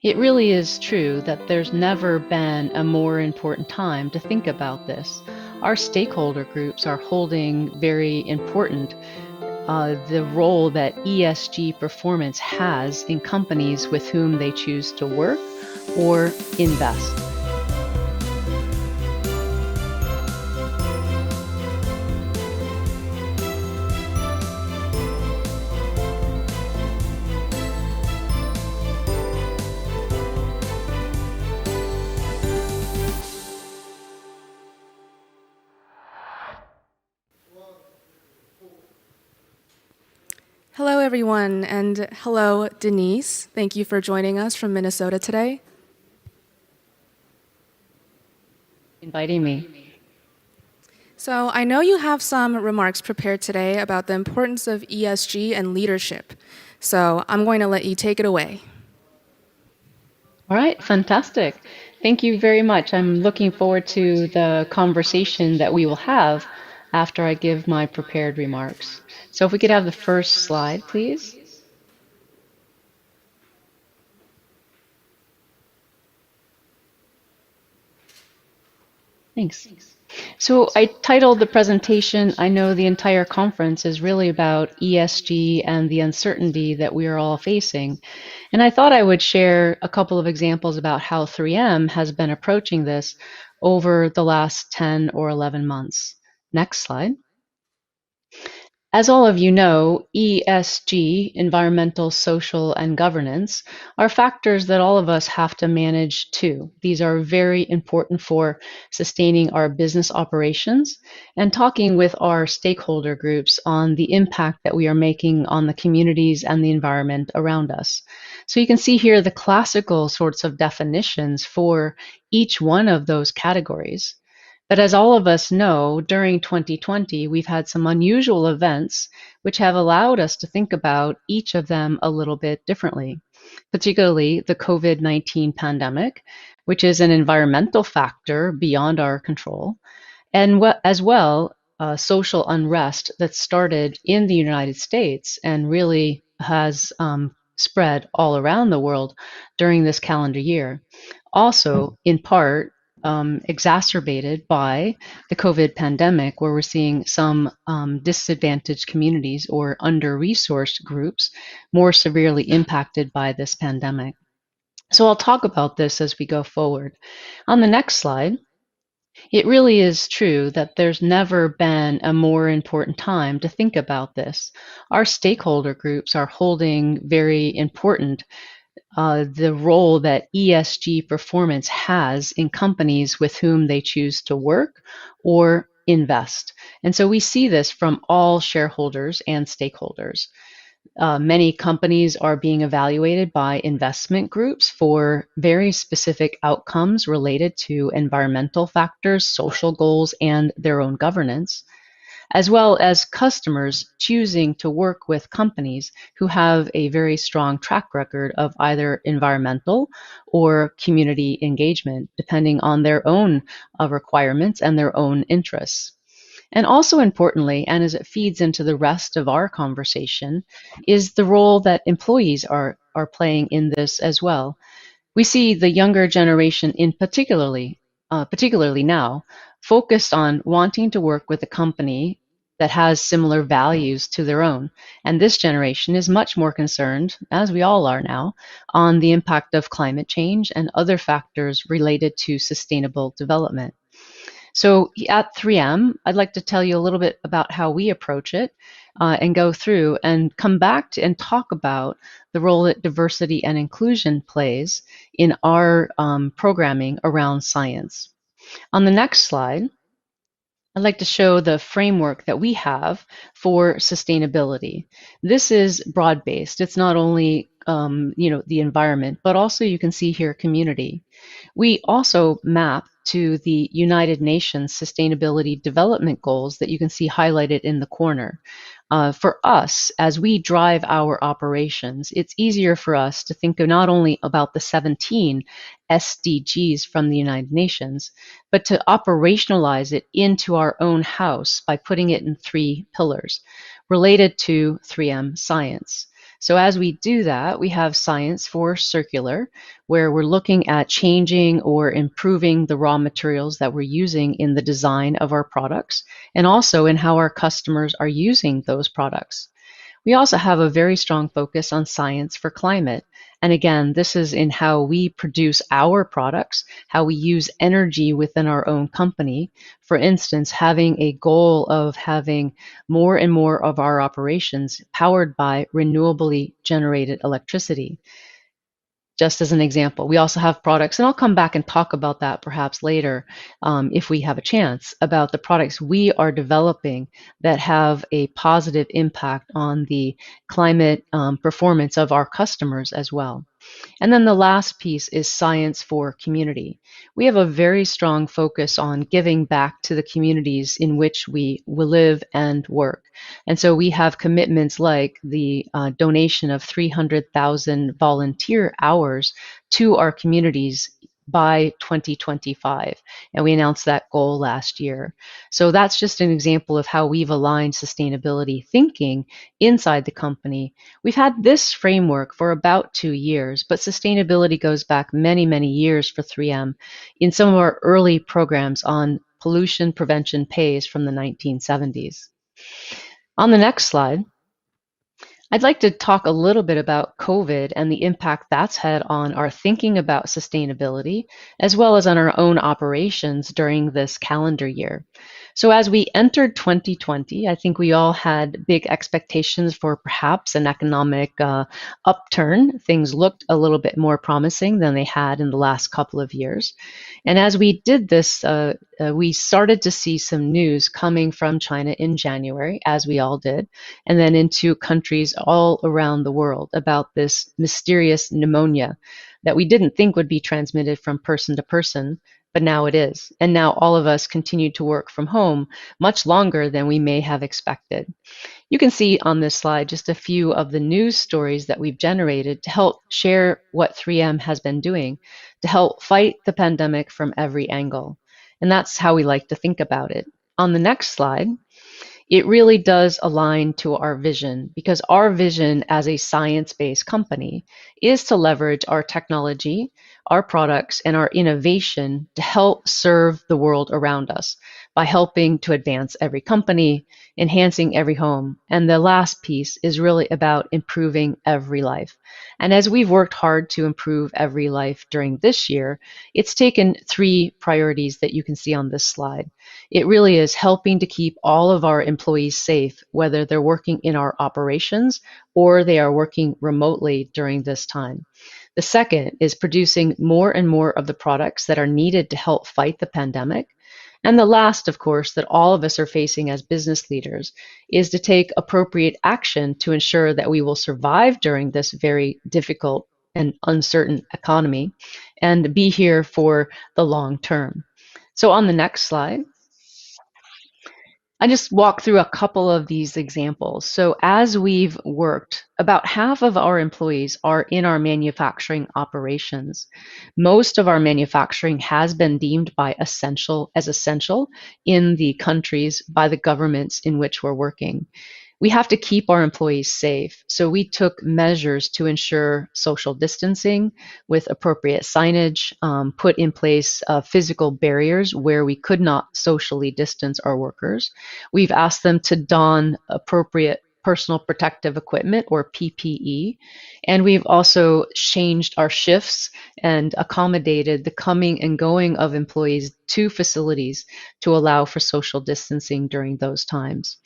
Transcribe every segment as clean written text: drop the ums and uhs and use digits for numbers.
It really is true that there's never been a more important time to think about this. Our stakeholder groups are holding very important the role that ESG performance has in companies with whom they choose to work or invest. Hello, everyone, and hello, Denise. Thank you for joining us from Minnesota today. Inviting me. So, I know you have some remarks prepared today about the importance of ESG and leadership. So, I'm going to let you take it away. All right, fantastic. Thank you very much. I'm looking forward to the conversation that we will have after I give my prepared remarks. So if we could have the first slide, please. Thanks. So I titled the presentation, I know the entire conference is really about ESG and the uncertainty that we are all facing. And I thought I would share a couple of examples about how 3M has been approaching this over the last 10 or 11 months. Next slide. As all of you know, ESG, environmental, social, and governance, are factors that all of us have to manage too. These are very important for sustaining our business operations and talking with our stakeholder groups on the impact that we are making on the communities and the environment around us. So you can see here the classical sorts of definitions for each one of those categories. But as all of us know, during 2020, we've had some unusual events which have allowed us to think about each of them a little bit differently, particularly the COVID-19 pandemic, which is an environmental factor beyond our control, and as well, social unrest that started in the United States and really has spread all around the world during this calendar year. Also, in part, exacerbated by the COVID pandemic, where we're seeing some disadvantaged communities or under-resourced groups more severely impacted by this pandemic. So I'll talk about this as we go forward. On the next slide, it really is true that there's never been a more important time to think about this. Our stakeholder groups are holding very important the role that ESG performance has in companies with whom they choose to work or invest. And so we see this from all shareholders and stakeholders. Many companies are being evaluated by investment groups for very specific outcomes related to environmental factors, social goals, and their own governance, as well as customers choosing to work with companies who have a very strong track record of either environmental or community engagement, depending on their own requirements and their own interests. And also importantly, and as it feeds into the rest of our conversation, is the role that employees are playing in this as well. We see the younger generation in particularly now, focused on wanting to work with a company that has similar values to their own. And this generation is much more concerned, as we all are now, on the impact of climate change and other factors related to sustainable development. So at 3M, I'd like to tell you a little bit about how we approach it and go through and come back to and talk about the role that diversity and inclusion plays in our programming around science. On the next slide, I'd like to show the framework that we have for sustainability. This is broad-based. It's not only the environment, but also you can see here community. We also map to the United Nations Sustainability Development Goals that you can see highlighted in the corner. For us, as we drive our operations, it's easier for us to think of not only about the 17 SDGs from the United Nations, but to operationalize it into our own house by putting it in 3 pillars related to 3M science. So as we do that, we have science for circular, where we're looking at changing or improving the raw materials that we're using in the design of our products and also in how our customers are using those products. We also have a very strong focus on science for climate. And again, this is in how we produce our products, how we use energy within our own company. For instance, having a goal of having more and more of our operations powered by renewably generated electricity. Just as an example, we also have products, and I'll come back and talk about that perhaps later if we have a chance, about the products we are developing that have a positive impact on the climate performance of our customers as well. And then the last piece is science for community. We have a very strong focus on giving back to the communities in which we will live and work. And so we have commitments like the donation of 300,000 volunteer hours to our communities by 2025. And we announced that goal last year. So that's just an example of how we've aligned sustainability thinking inside the company. We've had this framework for about 2 years, but sustainability goes back many, many years for 3M in some of our early programs on pollution prevention pays from the 1970s. On the next slide, I'd like to talk a little bit about COVID and the impact that's had on our thinking about sustainability, as well as on our own operations during this calendar year. So, as we entered 2020, I think we all had big expectations for perhaps an economic upturn. Things looked a little bit more promising than they had in the last couple of years. And as we did this, we started to see some news coming from China in January, as we all did, and then into countries all around the world about this mysterious pneumonia that we didn't think would be transmitted from person to person, but now it is. And now all of us continue to work from home much longer than we may have expected. You can see on this slide just a few of the news stories that we've generated to help share what 3M has been doing to help fight the pandemic from every angle. And that's how we like to think about it. On the next slide, it really does align to our vision because our vision as a science based company is to leverage our technology, our products, and our innovation to help serve the world around us by helping to advance every company, enhancing every home. And the last piece is really about improving every life. And as we've worked hard to improve every life during this year, it's taken 3 priorities that you can see on this slide. It really is helping to keep all of our employees safe, whether they're working in our operations or they are working remotely during this time. The second is producing more and more of the products that are needed to help fight the pandemic. And the last, of course, that all of us are facing as business leaders is to take appropriate action to ensure that we will survive during this very difficult and uncertain economy and be here for the long term. So on the next slide, I just walk through a couple of these examples. So as we've worked, about half of our employees are in our manufacturing operations. Most of our manufacturing has been deemed by essential in the countries by the governments in which we're working. We have to keep our employees safe. So we took measures to ensure social distancing with appropriate signage, put in place physical barriers where we could not socially distance our workers. We've asked them to don appropriate personal protective equipment or PPE. And we've also changed our shifts and accommodated the coming and going of employees to facilities to allow for social distancing during those times.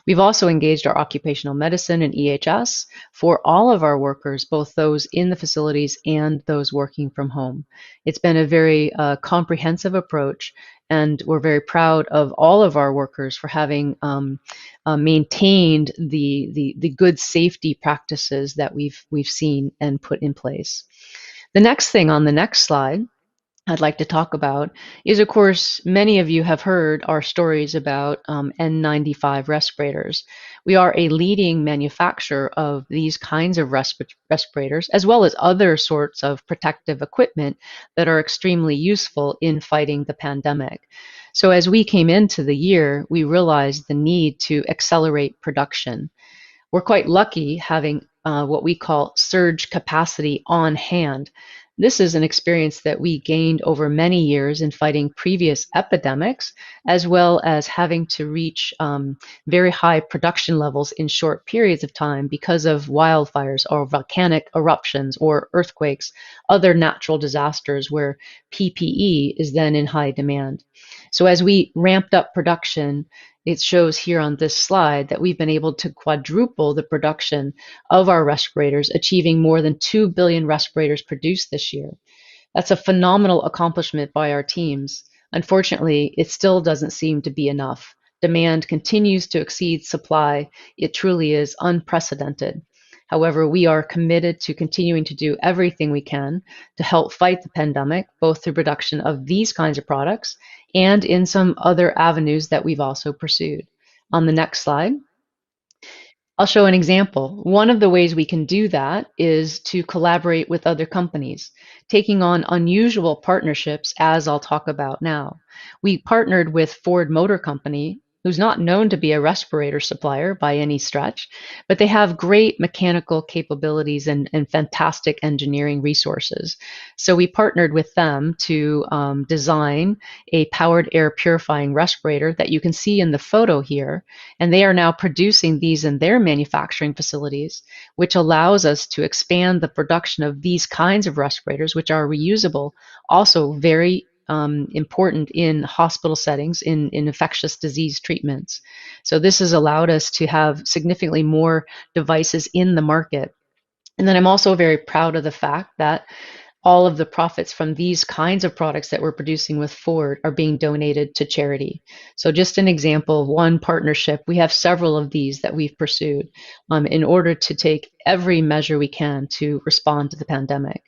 We've also engaged our occupational medicine and EHS for all of our workers, both those in the facilities and those working from home. It's been a very comprehensive approach, and we're very proud of all of our workers for having maintained the good safety practices that we've seen and put in place. The next thing on the next slide I'd like to talk about is, of course, many of you have heard our stories about N95 respirators. We are a leading manufacturer of these kinds of respirators, as well as other sorts of protective equipment that are extremely useful in fighting the pandemic. So as we came into the year, we realized the need to accelerate production. We're quite lucky having what we call surge capacity on hand. This is an experience that we gained over many years in fighting previous epidemics, as well as having to reach very high production levels in short periods of time because of wildfires or volcanic eruptions or earthquakes, other natural disasters where PPE is then in high demand. So as we ramped up production, it shows here on this slide that we've been able to quadruple the production of our respirators, achieving more than 2 billion respirators produced this year. That's a phenomenal accomplishment by our teams. Unfortunately, it still doesn't seem to be enough. Demand continues to exceed supply. It truly is unprecedented. However, we are committed to continuing to do everything we can to help fight the pandemic, both through production of these kinds of products and in some other avenues that we've also pursued. On the next slide. I'll show an example. One of the ways we can do that is to collaborate with other companies, taking on unusual partnerships, as I'll talk about now. We partnered with Ford Motor Company, who's not known to be a respirator supplier by any stretch, but they have great mechanical capabilities and fantastic engineering resources. So we partnered with them to design a powered air purifying respirator that you can see in the photo here, and they are now producing these in their manufacturing facilities, which allows us to expand the production of these kinds of respirators, which are reusable, also very important in hospital settings, in infectious disease treatments. So this has allowed us to have significantly more devices in the market. And then I'm also very proud of the fact that all of the profits from these kinds of products that we're producing with Ford are being donated to charity. So just an example of one partnership, we have several of these that we've pursued in order to take every measure we can to respond to the pandemic.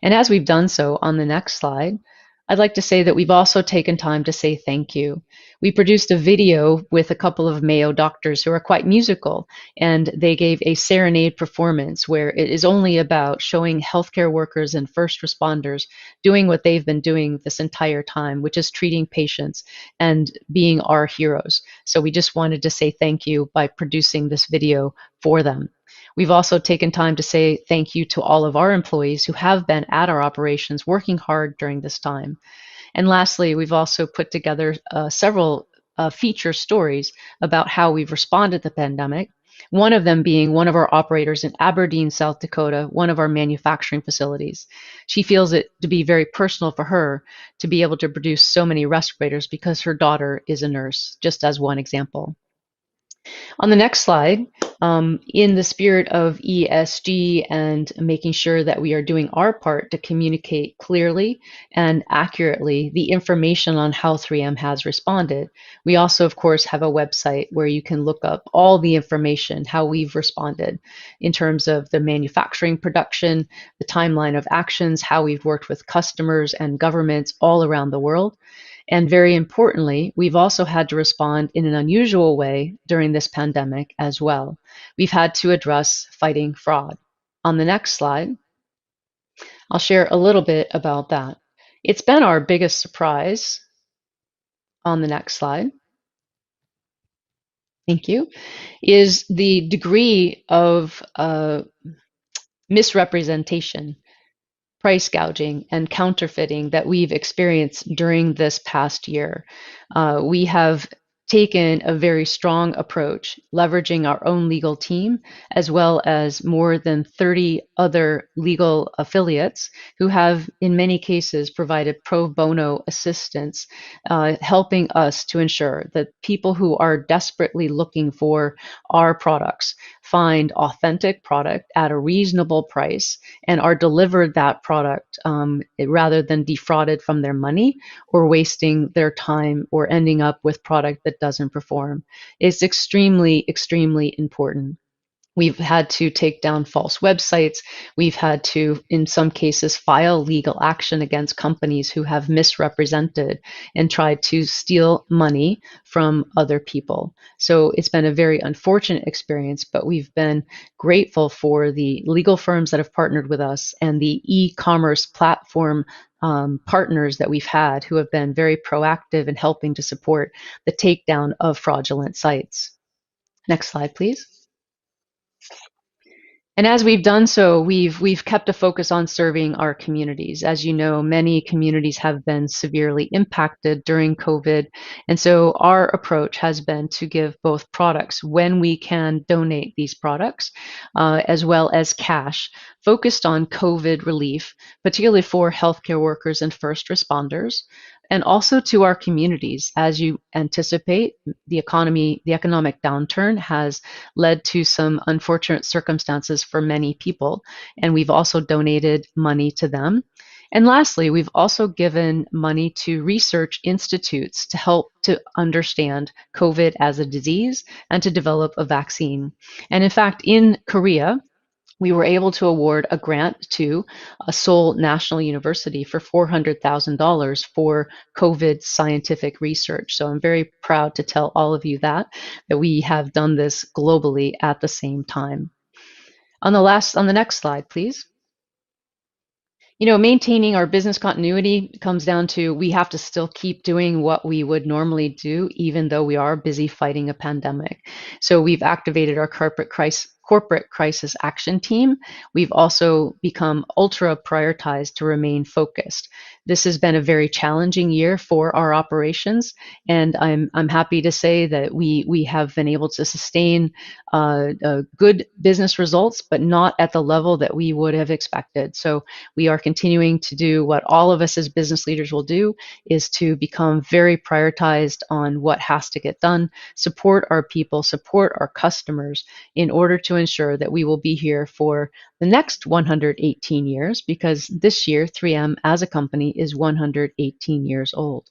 And as we've done so, on the next slide, I'd like to say that we've also taken time to say thank you. We produced a video with a couple of Mayo doctors who are quite musical, and they gave a serenade performance where it is only about showing healthcare workers and first responders doing what they've been doing this entire time, which is treating patients and being our heroes. So we just wanted to say thank you by producing this video for them. We've also taken time to say thank you to all of our employees who have been at our operations working hard during this time. And lastly, we've also put together several feature stories about how we've responded to the pandemic. One of them being one of our operators in Aberdeen, South Dakota, one of our manufacturing facilities. She feels it to be very personal for her to be able to produce so many respirators because her daughter is a nurse, just as one example. On the next slide, in the spirit of ESG and making sure that we are doing our part to communicate clearly and accurately the information on how 3M has responded, we also, of course, have a website where you can look up all the information, how we've responded in terms of the manufacturing production, the timeline of actions, how we've worked with customers and governments all around the world. And very importantly, we've also had to respond in an unusual way during this pandemic as well. We've had to address fighting fraud. On the next slide, I'll share a little bit about that. It's been our biggest surprise. On the next slide, thank you, is the degree of misrepresentation, price gouging, and counterfeiting that we've experienced during this past year. We have taken a very strong approach, leveraging our own legal team, as well as more than 30 other legal affiliates who have, in many cases, provided pro bono assistance, helping us to ensure that people who are desperately looking for our products find authentic product at a reasonable price and are delivered that product rather than defrauded from their money or wasting their time or ending up with product that doesn't perform. It's extremely, extremely important. We've had to take down false websites. We've had to, in some cases, file legal action against companies who have misrepresented and tried to steal money from other people. So it's been a very unfortunate experience, but we've been grateful for the legal firms that have partnered with us and the e-commerce platform partners that we've had who have been very proactive in helping to support the takedown of fraudulent sites. Next slide, please. And as we've done so, we've kept a focus on serving our communities. As you know, many communities have been severely impacted during COVID. And so our approach has been to give both products when we can donate these products, as well as cash, focused on COVID relief, particularly for healthcare workers and first responders, and also to our communities. As you anticipate, the economic downturn has led to some unfortunate circumstances for many people, and we've also donated money to them. And lastly, we've also given money to research institutes to help to understand COVID as a disease and to develop a vaccine. And in fact, in Korea, we were able to award a grant to a Seoul National University for $400,000 for COVID scientific research. So I'm very proud to tell all of you that we have done this globally at the same time. On the next slide, please. Maintaining our business continuity comes down to we have to still keep doing what we would normally do, even though we are busy fighting a pandemic. So we've activated our corporate crisis action team. We've also become ultra prioritized to remain focused. This has been a very challenging year for our operations, and I'm happy to say that we have been able to sustain good business results, but not at the level that we would have expected. So we are continuing to do what all of us as business leaders will do, is to become very prioritized on what has to get done, support our people, support our customers in order to ensure that we will be here for the next 118 years, because this year 3M as a company is 118 years old.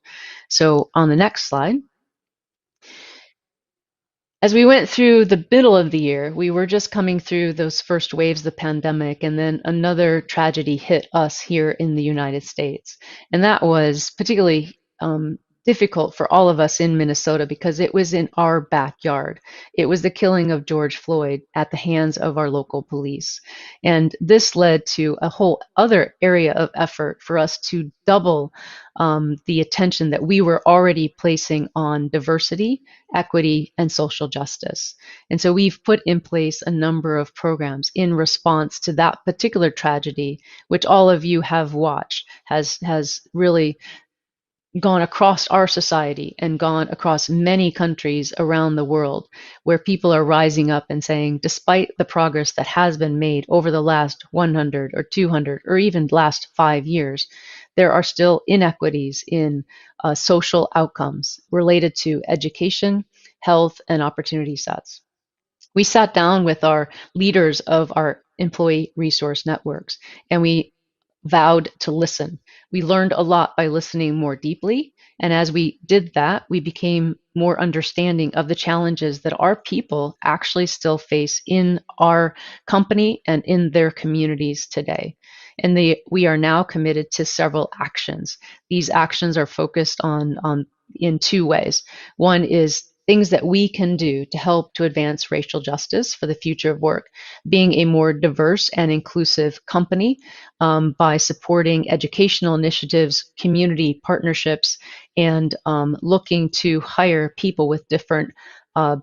So on the next slide, as we went through the middle of the year, we were just coming through those first waves of the pandemic, and then another tragedy hit us here in the United States. And that was particularly difficult for all of us in Minnesota because it was in our backyard. It was the killing of George Floyd at the hands of our local police. And this led to a whole other area of effort for us to double the attention that we were already placing on diversity, equity, and social justice. And so we've put in place a number of programs in response to that particular tragedy, which all of you have watched, has really gone across our society and gone across many countries around the world, where people are rising up and saying, despite the progress that has been made over the last 100 or 200 or even last 5 years, there are still inequities in social outcomes related to education, health, and opportunity sets. We sat down with our leaders of our employee resource networks, and we vowed to listen. We learned a lot by listening more deeply. And as we did that, we became more understanding of the challenges that our people actually still face in our company and in their communities today. And we are now committed to several actions. These actions are focused on in two ways. One is things that we can do to help to advance racial justice for the future of work, being a more diverse and inclusive company, by supporting educational initiatives, community partnerships, and looking to hire people with different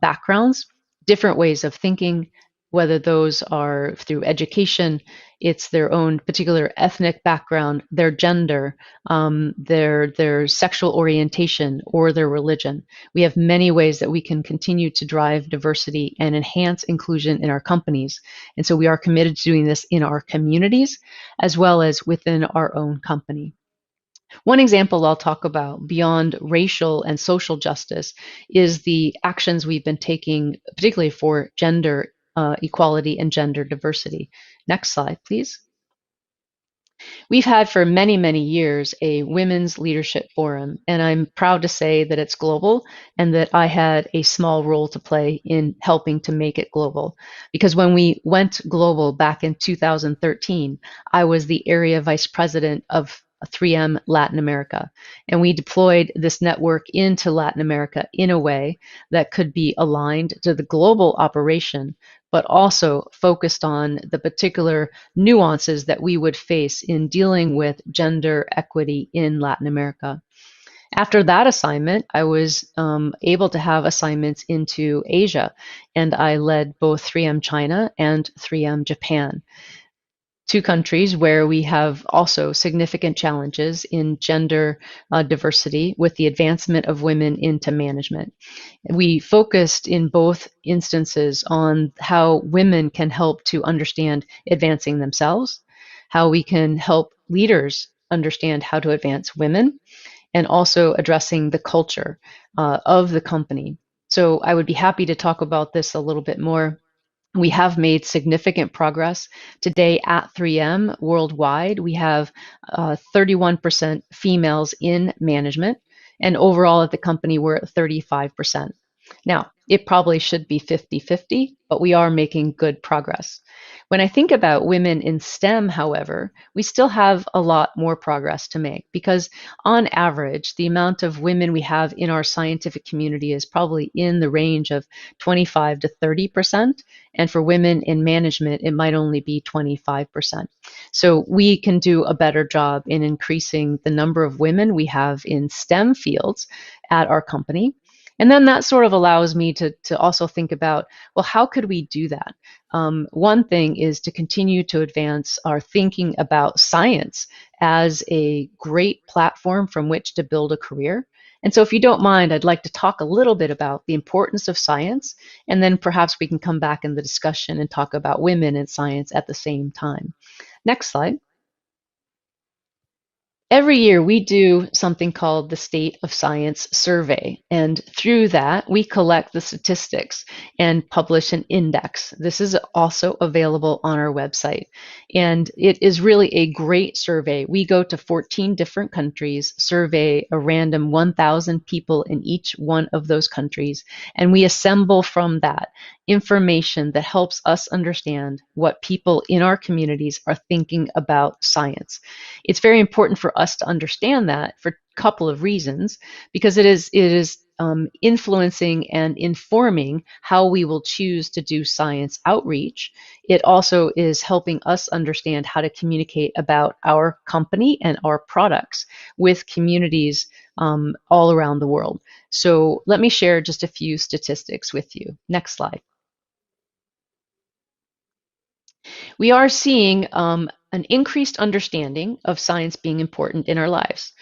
backgrounds, different ways of thinking, whether those are through education, it's their own particular ethnic background, their gender, their sexual orientation, or their religion. We have many ways that we can continue to drive diversity and enhance inclusion in our companies. And so we are committed to doing this in our communities as well as within our own company. One example I'll talk about beyond racial and social justice is the actions we've been taking, particularly for gender equality and gender diversity. Next slide, please. We've had for many, many years a women's leadership forum, and I'm proud to say that it's global and that I had a small role to play in helping to make it global. Because when we went global back in 2013, I was the area vice president of 3M Latin America. And we deployed this network into Latin America in a way that could be aligned to the global operation, but also focused on the particular nuances that we would face in dealing with gender equity in Latin America. After that assignment, I was able to have assignments into Asia, and I led both 3M China and 3M Japan, two countries where we have also significant challenges in gender diversity with the advancement of women into management. We focused in both instances on how women can help to understand advancing themselves, how we can help leaders understand how to advance women, and also addressing the culture of the company. So I would be happy to talk about this a little bit more. We have made significant progress. Today at 3M worldwide, we have 31% females in management, and overall at the company, we're at 35%. Now, it probably should be 50-50, but we are making good progress. When I think about women in STEM, however, we still have a lot more progress to make because, on average, the amount of women we have in our scientific community is probably in the range of 25 to 30%. And for women in management, it might only be 25%. So we can do a better job in increasing the number of women we have in STEM fields at our company. And then that sort of allows me to also think about, well, how could we do that? One thing is to continue to advance our thinking about science as a great platform from which to build a career. And so, if you don't mind, I'd like to talk a little bit about the importance of science, and then perhaps we can come back in the discussion and talk about women in science at the same time. Next slide. Every year we do something called the State of Science Survey, and through that we collect the statistics and publish an index. This is also available on our website, and it is really a great survey. We go to 14 different countries, survey a random 1,000 people in each one of those countries, and we assemble from that information that helps us understand what people in our communities are thinking about science. It's very important for us to understand that for a couple of reasons, because it is influencing and informing how we will choose to do science outreach. It also is helping us understand how to communicate about our company and our products with communities all around the world. So let me share just a few statistics with you. Next slide. We are seeing an increased understanding of science being important in our lives.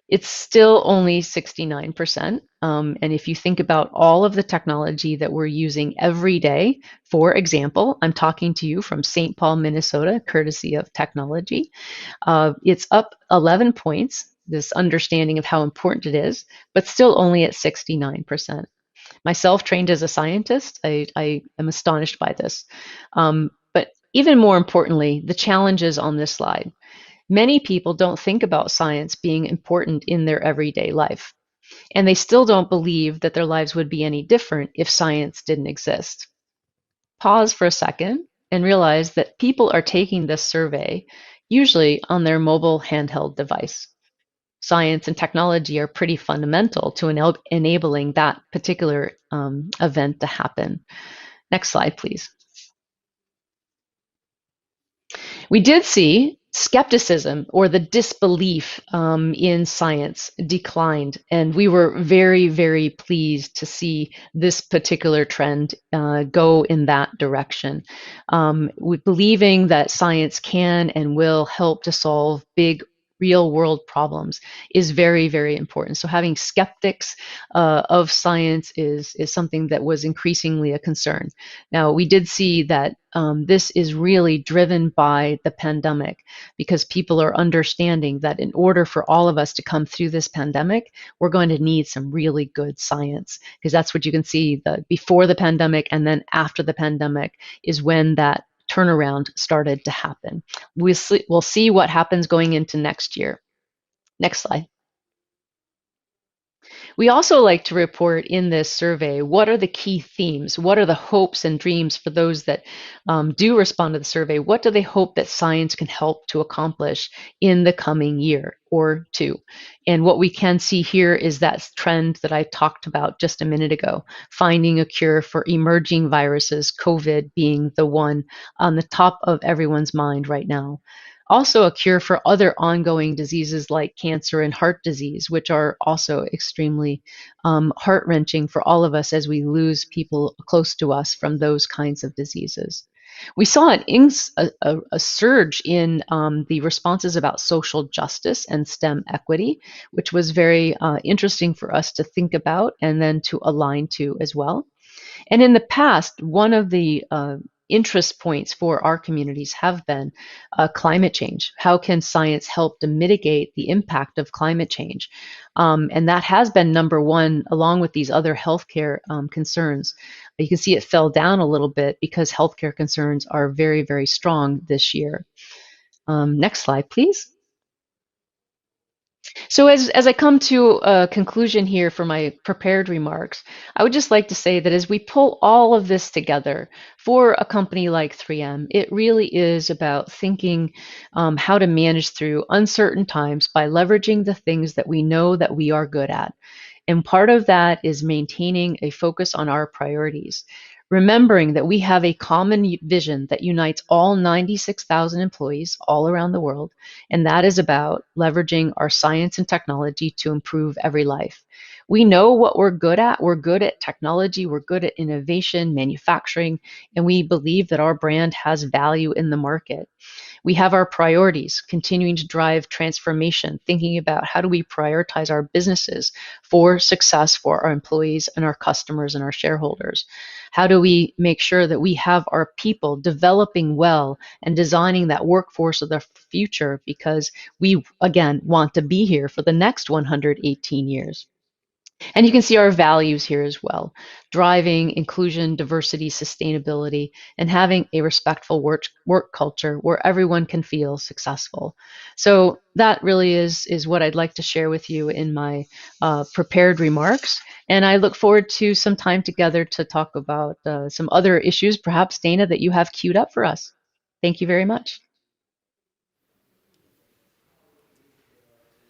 It's still only 69%. And if you think about all of the technology that we're using every day, for example, I'm talking to you from St. Paul, Minnesota, courtesy of technology. It's up 11 points, this understanding of how important it is, but still only at 69%. Myself, trained as a scientist, I am astonished by this. But even more importantly, the challenges on this slide. Many people don't think about science being important in their everyday life, and they still don't believe that their lives would be any different if science didn't exist. Pause for a second and realize that people are taking this survey usually on their mobile handheld device. Science and technology are pretty fundamental to enabling that particular event to happen. Next slide, please. We did see skepticism or the disbelief in science declined, and we were very, very pleased to see this particular trend go in that direction. Believing that science can and will help to solve big real world problems is very, very important. So having skeptics of science is something that was increasingly a concern. Now, we did see that this is really driven by the pandemic, because people are understanding that in order for all of us to come through this pandemic, we're going to need some really good science, because that's what you can see before the pandemic and then after the pandemic is when that turnaround started to happen. We'll see what happens going into next year. Next slide. We also like to report in this survey what are the key themes, what are the hopes and dreams for those that do respond to the survey. What do they hope that science can help to accomplish in the coming year or two? And what we can see here is that trend that I talked about just a minute ago, finding a cure for emerging viruses, COVID being the one on the top of everyone's mind right now. also a cure for other ongoing diseases like cancer and heart disease, which are also extremely heart wrenching for all of us as we lose people close to us from those kinds of diseases. We saw a surge in the responses about social justice and STEM equity, which was very interesting for us to think about and then to align to as well. And in the past, one of the interest points for our communities have been climate change. How can science help to mitigate the impact of climate change? And that has been number one, along with these other healthcare concerns. You can see it fell down a little bit because healthcare concerns are very, very strong this year. Next slide, please. So as I come to a conclusion here for my prepared remarks, I would just like to say that as we pull all of this together for a company like 3M, it really is about thinking how to manage through uncertain times by leveraging the things that we know that we are good at. And part of that is maintaining a focus on our priorities, remembering that we have a common vision that unites all 96,000 employees all around the world, and that is about leveraging our science and technology to improve every life. We know what we're good at. We're good at technology, we're good at innovation, manufacturing, and we believe that our brand has value in the market. We have our priorities, continuing to drive transformation, thinking about how do we prioritize our businesses for success for our employees and our customers and our shareholders. How do we make sure that we have our people developing well and designing that workforce of the future, because we, again, want to be here for the next 118 years. And you can see our values here as well: driving inclusion, diversity, sustainability, and having a respectful work culture where everyone can feel successful. So that really is what I'd like to share with you in my prepared remarks. And I look forward to some time together to talk about some other issues, perhaps, Dana, that you have queued up for us. Thank you very much.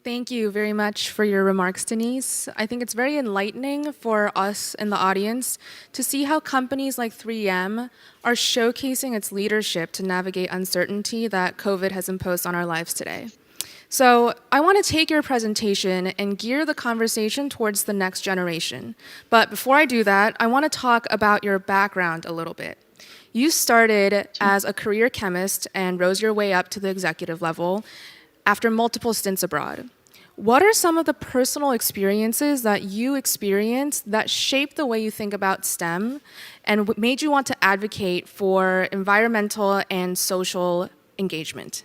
Thank you very much for your remarks, Denise. I think it's very enlightening for us in the audience to see how companies like 3M are showcasing its leadership to navigate uncertainty that COVID has imposed on our lives today. So I want to take your presentation and gear the conversation towards the next generation. But before I do that, I want to talk about your background a little bit. You started as a career chemist and rose your way up to the executive level after multiple stints abroad. What are some of the personal experiences that you experienced that shaped the way you think about STEM and made you want to advocate for environmental and social engagement?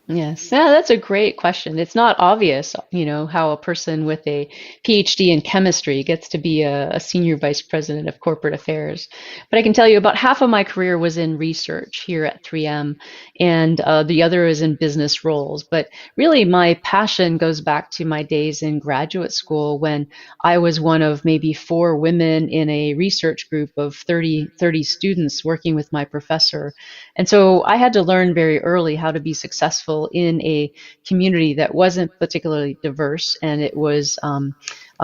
Yes, yeah, that's a great question. It's not obvious, how a person with a PhD in chemistry gets to be a senior vice president of corporate affairs. But I can tell you about half of my career was in research here at 3M, and the other is in business roles. But really, my passion goes back to my days in graduate school when I was one of maybe four women in a research group of 30 students working with my professor. And so I had to learn very early how to be successful in a community that wasn't particularly diverse, and it was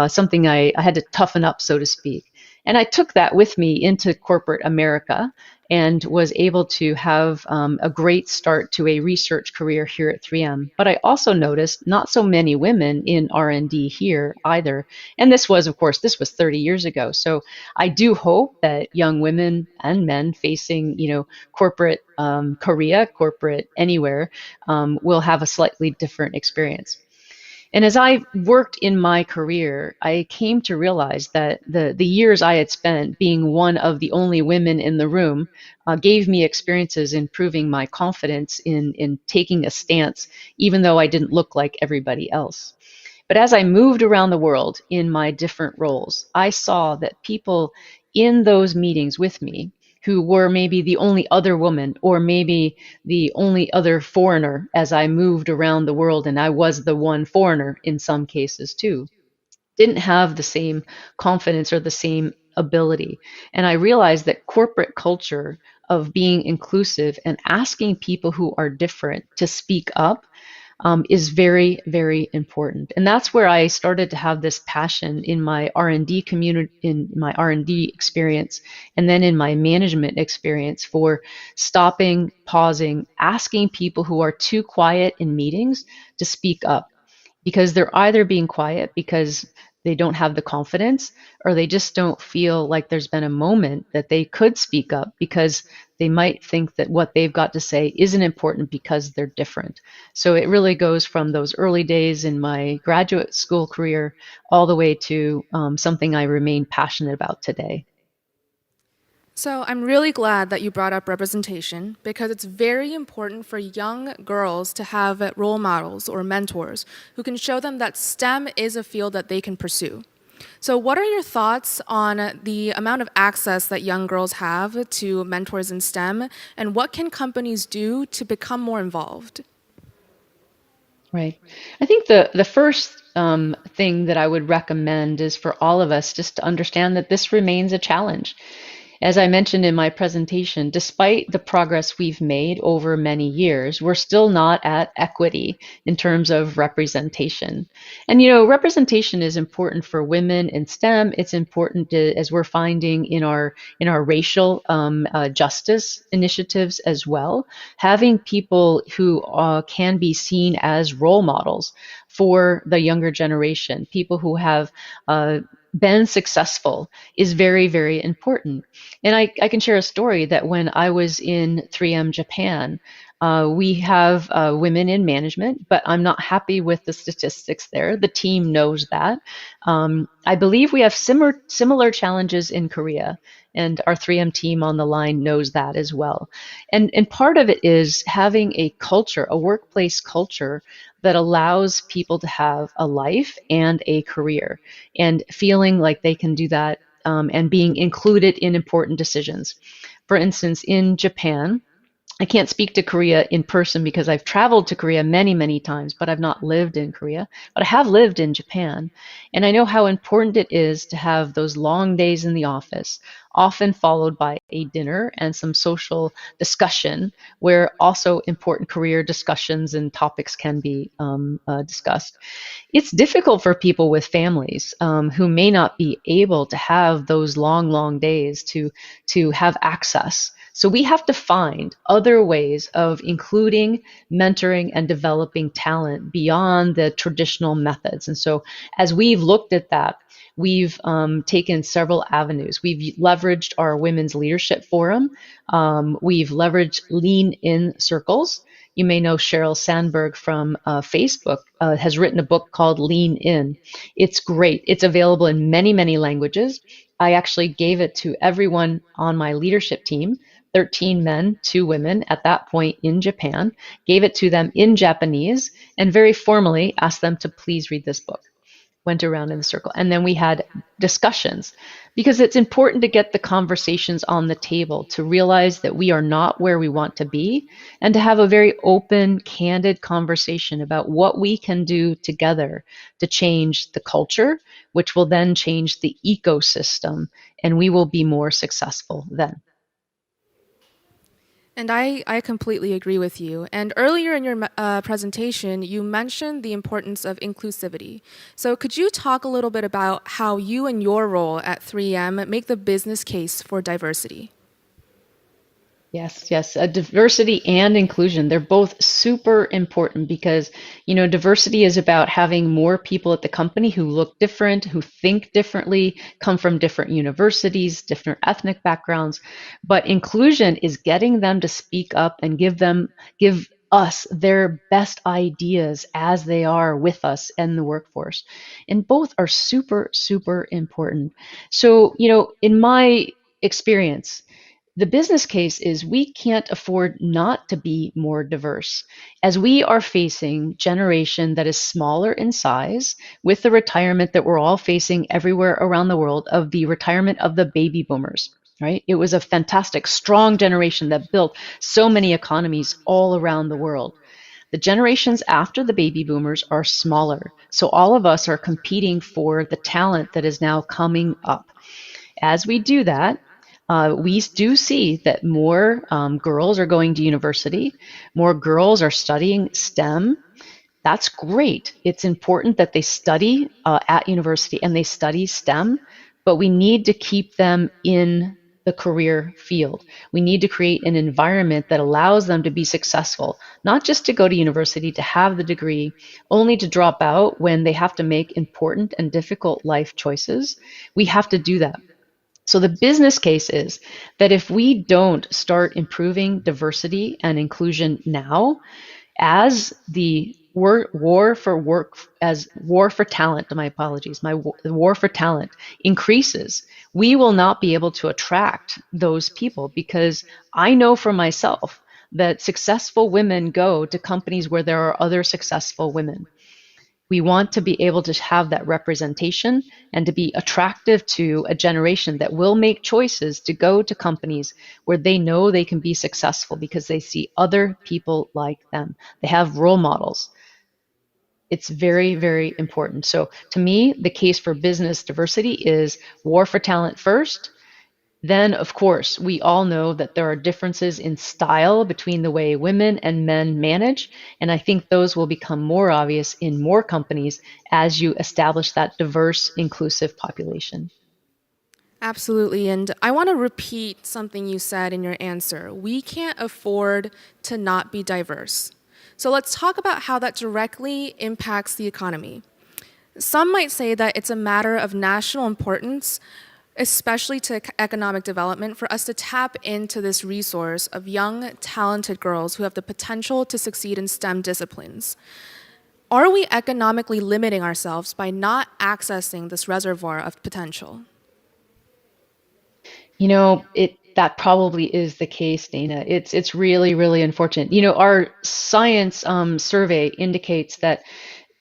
something I had to toughen up, so to speak. And I took that with me into corporate America and was able to have a great start to a research career here at 3M. But I also noticed not so many women in R&D here either. And this was, of course, this was 30 years ago. So I do hope that young women and men facing, corporate Korea, corporate anywhere, will have a slightly different experience. And as I worked in my career, I came to realize that the years I had spent being one of the only women in the room gave me experiences improving my confidence in taking a stance, even though I didn't look like everybody else. But as I moved around the world in my different roles, I saw that people in those meetings with me who were maybe the only other woman or maybe the only other foreigner as I moved around the world, and I was the one foreigner in some cases too, didn't have the same confidence or the same ability. And I realized that corporate culture of being inclusive and asking people who are different to speak up is very, very important. And that's where I started to have this passion in my R&D community, in my R&D experience, and then in my management experience for stopping, pausing, asking people who are too quiet in meetings to speak up, because they're either being quiet because they don't have the confidence, or they just don't feel like there's been a moment that they could speak up because they might think that what they've got to say isn't important because they're different. So it really goes from those early days in my graduate school career all the way to something I remain passionate about today. So, I'm really glad that you brought up representation because it's very important for young girls to have role models or mentors who can show them that STEM is a field that they can pursue. So, what are your thoughts on the amount of access that young girls have to mentors in STEM, and what can companies do to become more involved? Right. I think the first thing that I would recommend is for all of us just to understand that this remains a challenge. As I mentioned in my presentation, despite the progress we've made over many years, we're still not at equity in terms of representation. And representation is important for women in STEM. It's important as we're finding in our racial justice initiatives as well. Having people who can be seen as role models for the younger generation, people who have been successful, is very, very important. And I can share a story that when I was in 3M Japan, we have women in management, but I'm not happy with the statistics there. The team knows that. I believe we have similar challenges in Korea, and our 3M team on the line knows that as well. And part of it is having a culture, a workplace culture that allows people to have a life and a career, and feeling like they can do that, and being included in important decisions. For instance, in Japan, I can't speak to Korea in person because I've traveled to Korea many, many times, but I've not lived in Korea. But I have lived in Japan. And I know how important it is to have those long days in the office, often followed by a dinner and some social discussion, where also important career discussions and topics can be discussed. It's difficult for people with families who may not be able to have those long, long days to have access. So we have to find other ways of including, mentoring, and developing talent beyond the traditional methods. And so as we've looked at that, we've taken several avenues. We've leveraged our Women's Leadership Forum. We've leveraged Lean In circles. You may know Sheryl Sandberg from Facebook has written a book called Lean In. It's great. It's available in many, many languages. I actually gave it to everyone on my leadership team, 13 men, 2 women at that point in Japan, gave it to them in Japanese, and very formally asked them to please read this book. Went around in the circle. And then we had discussions, because it's important to get the conversations on the table, to realize that we are not where we want to be, and to have a very open, candid conversation about what we can do together to change the culture, which will then change the ecosystem, and we will be more successful then. And I completely agree with you. And earlier in your presentation, you mentioned the importance of inclusivity. So, could you talk a little bit about how you and your role at 3M make the business case for diversity? Yes, yes. Diversity and inclusion, they're both super important because, diversity is about having more people at the company who look different, who think differently, come from different universities, different ethnic backgrounds. But inclusion is getting them to speak up and give us their best ideas as they are with us in the workforce. And both are super, super important. So, in my experience, the business case is we can't afford not to be more diverse, as we are facing generation that is smaller in size, with the retirement that we're all facing everywhere around the world of the retirement of the baby boomers. Right? It was a fantastic, strong generation that built so many economies all around the world. The generations after the baby boomers are smaller. So all of us are competing for the talent that is now coming up. As we do that, we do see that more girls are going to university, more girls are studying STEM, That's great. It's important that they study at university and they study STEM, but we need to keep them in the career field. We need to create an environment that allows them to be successful, not just to go to university to have the degree, only to drop out when they have to make important and difficult life choices. We have to do that. So the business case is that if we don't start improving diversity and inclusion now, as the war for work, as war for talent, my apologies, the war for talent increases, we will not be able to attract those people, because I know for myself that successful women go to companies where there are other successful women. We want to be able to have that representation and to be attractive to a generation that will make choices to go to companies where they know they can be successful because they see other people like them. They have role models. It's very, very important. So, to me, the case for business diversity is war for talent first. Then, of course, we all know that there are differences in style between the way women and men manage. And I think those will become more obvious in more companies as you establish that diverse, inclusive population. Absolutely. And I want to repeat something you said in your answer. We can't afford to not be diverse. So let's talk about how that directly impacts the economy. Some might say that it's a matter of national importance, especially to economic development, for us to tap into this resource of young, talented girls who have the potential to succeed in STEM disciplines. Are we economically limiting ourselves by not accessing this reservoir of potential? It that probably is the case, Dana. It's really, really unfortunate. Our science survey indicates that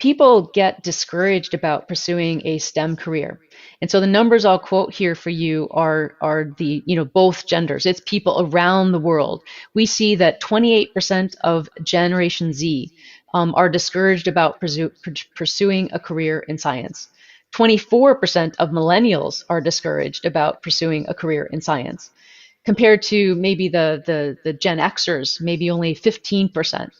people get discouraged about pursuing a STEM career. And so the numbers I'll quote here for you are the, both genders. It's people around the world. We see that 28% of Generation Z are discouraged about pursuing a career in science. 24% of millennials are discouraged about pursuing a career in science, compared to maybe the Gen Xers, maybe only 15%.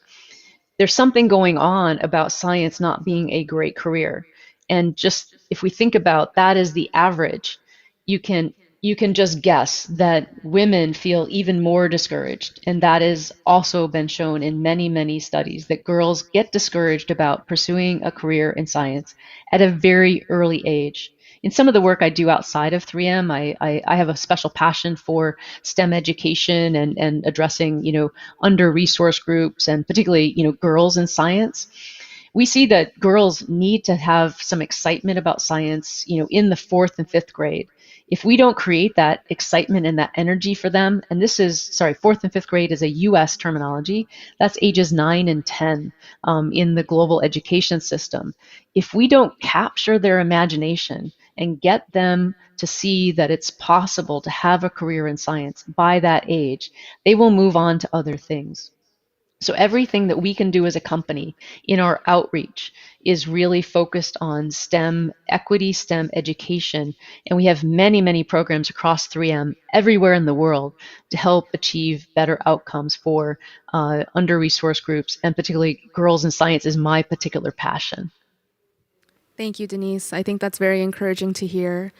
There's something going on about science not being a great career. And just if we think about that as the average, you can you can just guess that women feel even more discouraged. And that has also been shown in many, many studies that girls get discouraged about pursuing a career in science at a very early age. In some of the work I do outside of 3M, I have a special passion for STEM education and addressing, under-resourced groups and particularly, girls in science. We see that girls need to have some excitement about science, in the fourth and fifth grade. If we don't create that excitement and that energy for them, and this is, sorry, fourth and fifth grade is a US terminology, that's ages 9 and 10 in the global education system. If we don't capture their imagination and get them to see that it's possible to have a career in science by that age, they will move on to other things. So everything that we can do as a company in our outreach is really focused on STEM equity, STEM education, and we have many, many programs across 3M everywhere in the world to help achieve better outcomes for under-resourced groups, and particularly girls in science is my particular passion. Thank you, Denise. I think that's very encouraging to hear.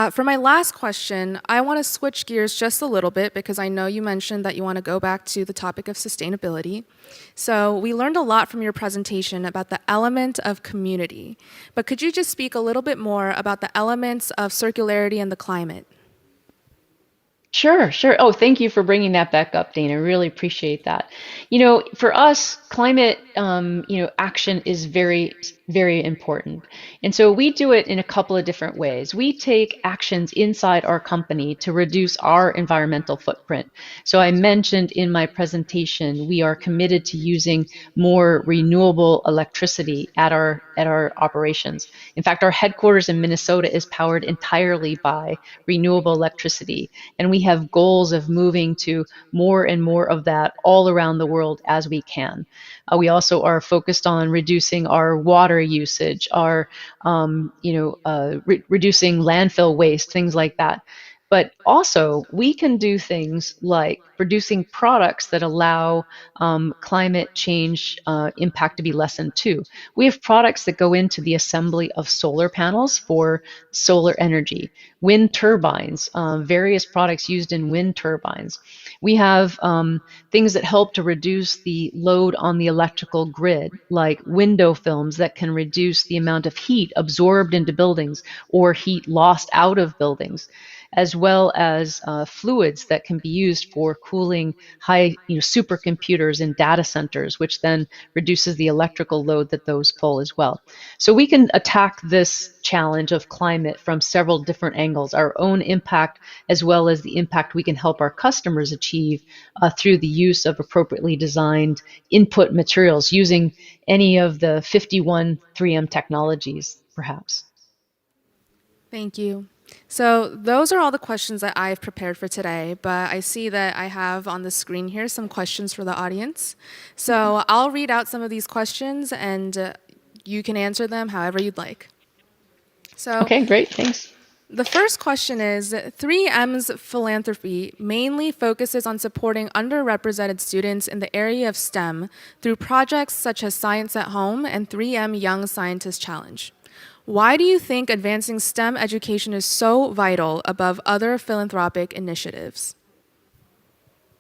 For my last question, I want to switch gears just a little bit because I know you mentioned that you want to go back to the topic of sustainability. So, we learned a lot from your presentation about the element of community. But could you just speak a little bit more about the elements of circularity and the climate? Sure, sure. Oh, thank you for bringing that back up, Dana. Really appreciate that. For us, climate, action is very, very important. And so we do it in a couple of different ways. We take actions inside our company to reduce our environmental footprint. So I mentioned in my presentation, we are committed to using more renewable electricity at our operations. In fact, our headquarters in Minnesota is powered entirely by renewable electricity. And we have goals of moving to more and more of that all around the world as we can. We also are focused on reducing our water usage, our reducing landfill waste, things like that. But also, we can do things like producing products that allow climate change impact to be lessened too. We have products that go into the assembly of solar panels for solar energy, wind turbines, various products used in wind turbines. We have things that help to reduce the load on the electrical grid, like window films that can reduce the amount of heat absorbed into buildings or heat lost out of buildings, as well as fluids that can be used for cooling supercomputers in data centers, which then reduces the electrical load that those pull as well. So we can attack this challenge of climate from several different angles, our own impact, as well as the impact we can help our customers achieve through the use of appropriately designed input materials using any of the 51 3M technologies, perhaps. Thank you. So, those are all the questions that I've prepared for today, but I see that I have on the screen here some questions for the audience. So, I'll read out some of these questions and you can answer them however you'd like. So, Okay, great, thanks. the first question is 3M's philanthropy mainly focuses on supporting underrepresented students in the area of STEM through projects such as Science at Home and 3M Young Scientist Challenge. Why do you think advancing STEM education is so vital above other philanthropic initiatives?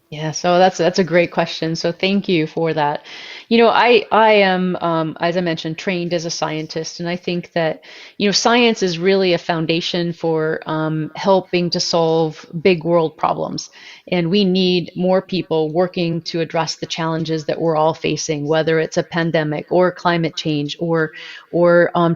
Yeah, so that's a great question. So thank you for that. I am, as I mentioned, trained as a scientist, and I think that science is really a foundation for helping to solve big world problems, and we need more people working to address the challenges that we're all facing, whether it's a pandemic or climate change or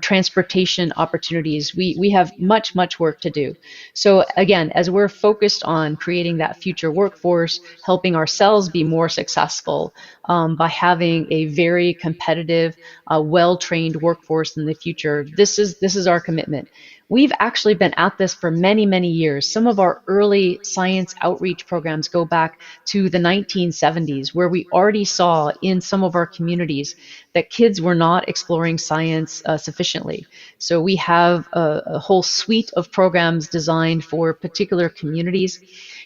transportation opportunities. We have much work to do. So again, as we're focused on creating that future workforce, helping ourselves be more successful by having a very competitive, well-trained workforce in the future, this is our commitment. We've actually been at this for many years. Some of our early science outreach programs go back to the 1970s, where we already saw in some of our communities that kids were not exploring science sufficiently. So we have a whole suite of programs designed for particular communities.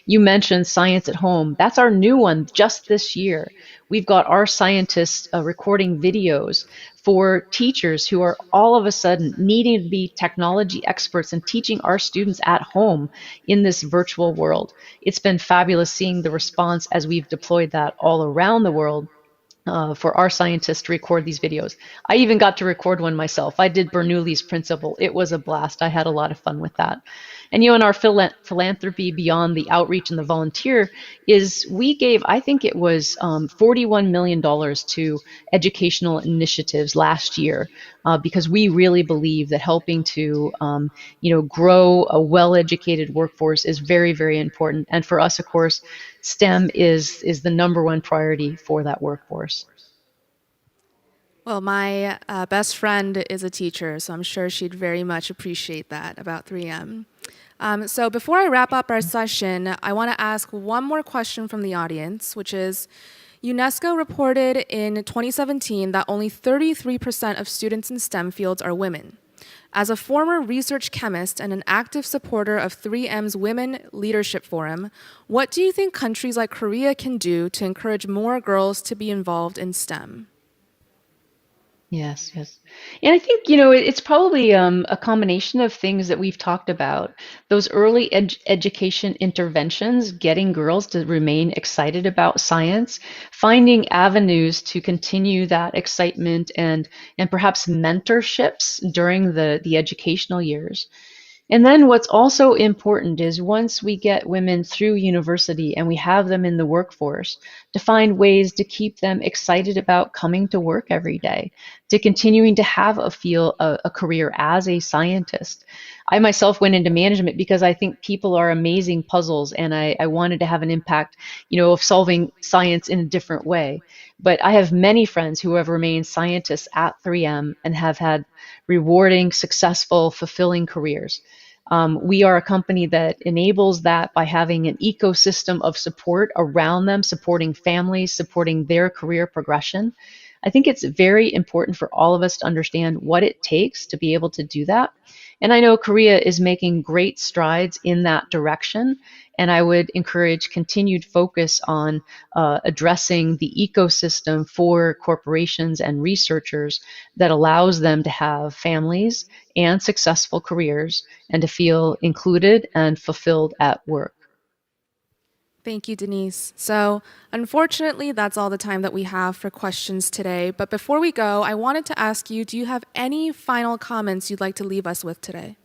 You mentioned Science at Home. That's our new one just this year. We've got our scientists recording videos for teachers who are all of a sudden needing to be technology experts and teaching our students at home in this virtual world. It's been fabulous seeing the response as we've deployed that all around the world. For our scientists to record these videos. I even got to record one myself. I did Bernoulli's principle. It was a blast. I had a lot of fun with that. And in our philanthropy beyond the outreach and the volunteer is we gave, I think it was $41 million to educational initiatives last year because we really believe that helping to grow a well-educated workforce is very important. And for us, of course, STEM is the number one priority for that workforce. Well, my best friend is a teacher, so I'm sure she'd very much appreciate that about 3M. So before I wrap up our session, I want to ask one more question from the audience, which is, UNESCO reported in 2017 that only 33% of students in STEM fields are women. As a former research chemist and an active supporter of 3M's Women Leadership Forum, what do you think countries like Korea can do to encourage more girls to be involved in STEM? Yes. And I think, it's probably a combination of things that we've talked about. Those early education interventions, getting girls to remain excited about science, finding avenues to continue that excitement and perhaps mentorships during the educational years. And then what's also important is once we get women through university and we have them in the workforce, to find ways to keep them excited about coming to work every day, to continuing to have a career as a scientist. I myself went into management because I think people are amazing puzzles and I wanted to have an impact, of solving science in a different way. But I have many friends who have remained scientists at 3M and have had rewarding, successful, fulfilling careers. We are a company that enables that by having an ecosystem of support around them, supporting families, supporting their career progression. I think it's very important for all of us to understand what it takes to be able to do that. And I know Korea is making great strides in that direction. And I would encourage continued focus on addressing the ecosystem for corporations and researchers that allows them to have families and successful careers and to feel included and fulfilled at work. Thank you, Denise. So, unfortunately, that's all the time that we have for questions today. But before we go, I wanted to ask you, do you have any final comments you'd like to leave us with today?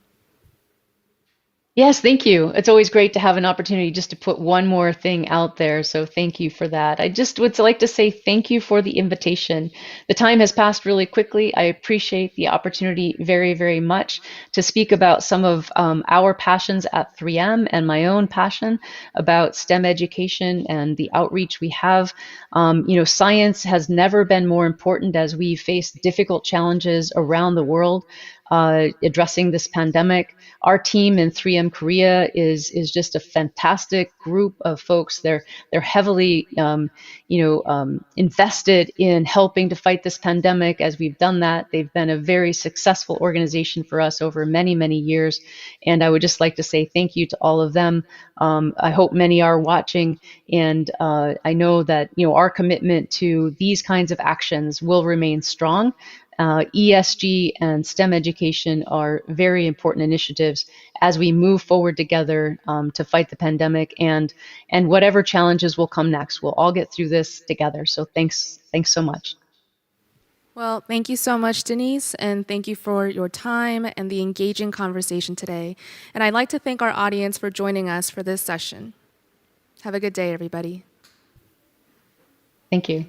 Yes, thank you. It's always great to have an opportunity just to put one more thing out there. So thank you for that. I just would like to say thank you for the invitation. The time has passed really quickly. I appreciate the opportunity very, very much to speak about some of our passions at 3M and my own passion about STEM education and the outreach we have. Science has never been more important as we face difficult challenges around the world. Addressing this pandemic. Our team in 3M Korea is just a fantastic group of folks. They're heavily invested in helping to fight this pandemic. As we've done that, they've been a very successful organization for us over many, many years. And I would just like to say thank you to all of them. I hope many are watching, and I know that our commitment to these kinds of actions will remain strong. ESG and STEM education are very important initiatives as we move forward together to fight the pandemic and whatever challenges will come next. We'll all get through this together. So thanks so much. Well, thank you so much, Denise, and thank you for your time and the engaging conversation today. And I'd like to thank our audience for joining us for this session. Have a good day, everybody. Thank you.